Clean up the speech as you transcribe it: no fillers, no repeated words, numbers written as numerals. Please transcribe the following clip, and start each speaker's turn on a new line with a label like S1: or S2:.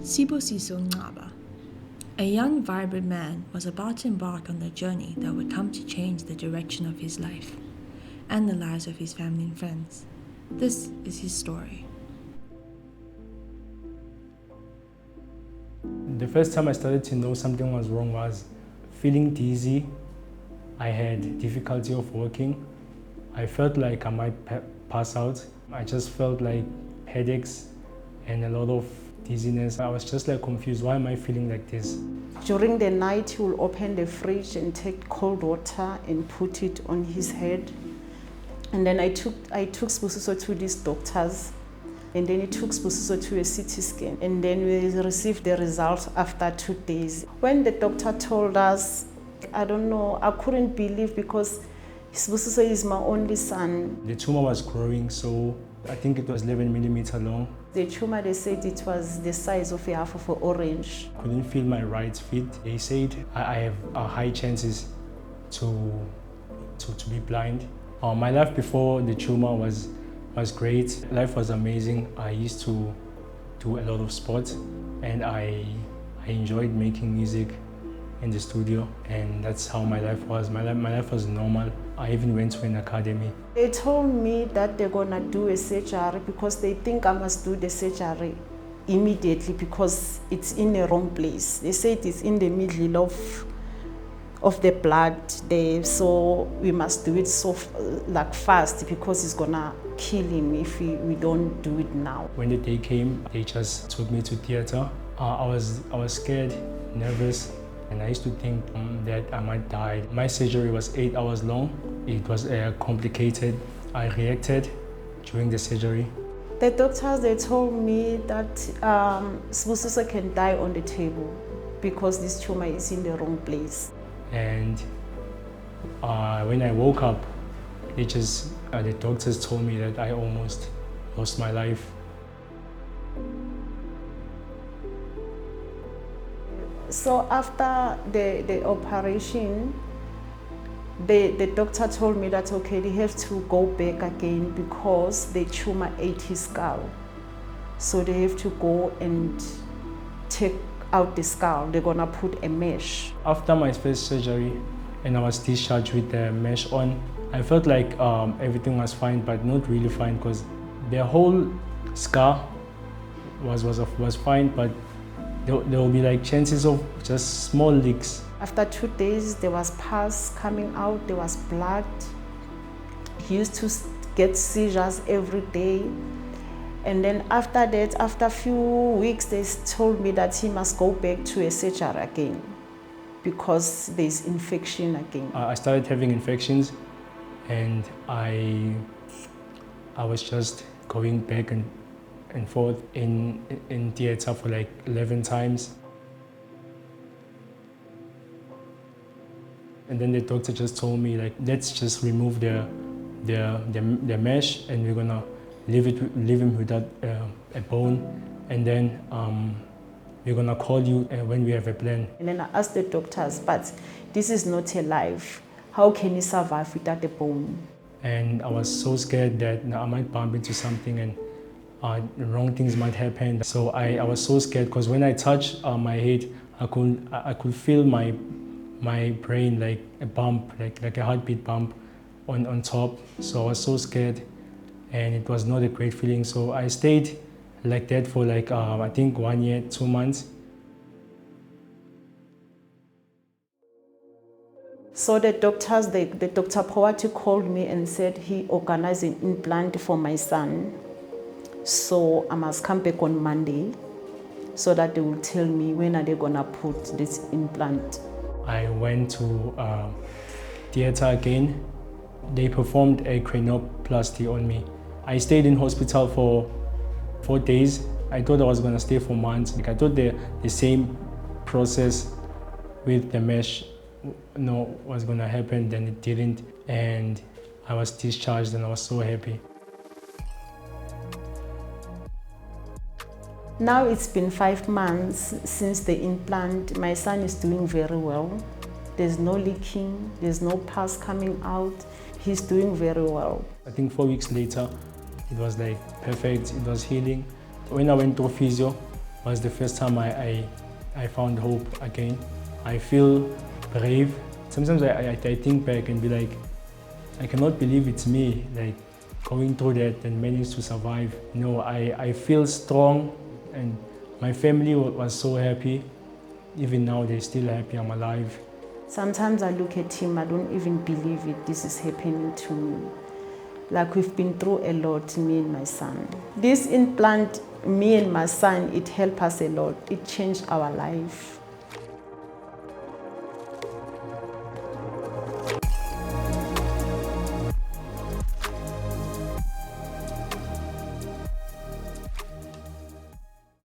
S1: Sibusiso, a young, vibrant man, was about to embark on the journey that would come to change the direction of his life and the lives of his family and friends. This is his story.
S2: The first time I started to know something was wrong was feeling dizzy. I had difficulty of walking. I felt like I might pass out. I just felt like headaches and a lot of dizziness. I was just like confused. Why am I feeling like this?
S3: During the night, he will open the fridge and take cold water and put it on his head. And then I took Sibusiso to these doctors. And then he took Sibusiso to a CT scan. And then we received the results after 2 days. When the doctor told us, I don't know, I couldn't believe because Sibusiso is my only son.
S2: The tumor was growing, so I think it was 11 millimeter long.
S3: The tumor, they said it was the size of half of an orange.
S2: I couldn't feel my right feet. They said I have high chances to be blind. My life before the tumor was great. Life was amazing. I used to do a lot of sports and I enjoyed making music in the studio, and that's how my life was. My life was normal. I even went to an academy.
S3: They told me that they're gonna do a surgery because they think I must do the surgery immediately because it's in the wrong place. They said it's in the middle of the blood there, so we must do it so fast because it's gonna kill him if we don't do it now.
S2: When the day came, they just took me to theater. I was scared, nervous, and I used to think that I might die. My surgery was 8 hours long. It was complicated. I reacted during the surgery.
S3: The doctors, they told me that Sibusiso can die on the table because this tumor is in the wrong place.
S2: And when I woke up, the doctors told me that I almost lost my life.
S3: So after the operation, the doctor told me that, okay, they have to go back again because the tumor ate his skull. So they have to go and take out the skull. They're gonna put a mesh.
S2: After my first surgery and I was discharged with the mesh on, I felt like everything was fine, but not really fine because the whole scar was fine, but there will be like chances of just small leaks.
S3: After 2 days, there was pus coming out, there was blood. He used to get seizures every day. And then after that, after a few weeks, they told me that he must go back to a surgery again because there's infection again.
S2: I started having infections and I was just going back and forth in theater for like 11 times. And then the doctor just told me, like, let's just remove the mesh and we're gonna leave him without a bone, and then we're gonna call you when we have a plan.
S3: And then I asked the doctors, but this is not a life. How can he survive without a bone?
S2: And I was so scared that I might bump into something and wrong things might happen. So I was so scared because when I touched my head, I could feel my brain like a bump, like a heartbeat bump on top. So I was so scared and it was not a great feeling. So I stayed like that for like, I think 1 year, 2 months.
S3: So the doctors, the Dr. Powati called me and said he organized an implant for my son. So I must come back on Monday so that they will tell me when are they gonna put this implant.
S2: I went to theater again. They performed a cranioplasty on me. I stayed in hospital for 4 days. I thought I was gonna stay for months. I thought the same process with the mesh was gonna happen, then it didn't. And I was discharged and I was so happy.
S3: Now it's been 5 months since the implant. My son is doing very well. There's no leaking, there's no pus coming out. He's doing very well.
S2: I think 4 weeks later, it was like perfect, it was healing. When I went to physio, was the first time I found hope again. I feel brave. Sometimes I think back and be like, I cannot believe it's me, like going through that and managed to survive. You know, I feel strong, and my family was so happy. Even now, they're still happy I'm alive.
S3: Sometimes I look at him, I don't even believe it, this is happening to me. Like we've been through a lot, me and my son. This implant, me and my son, it helped us a lot. It changed our life.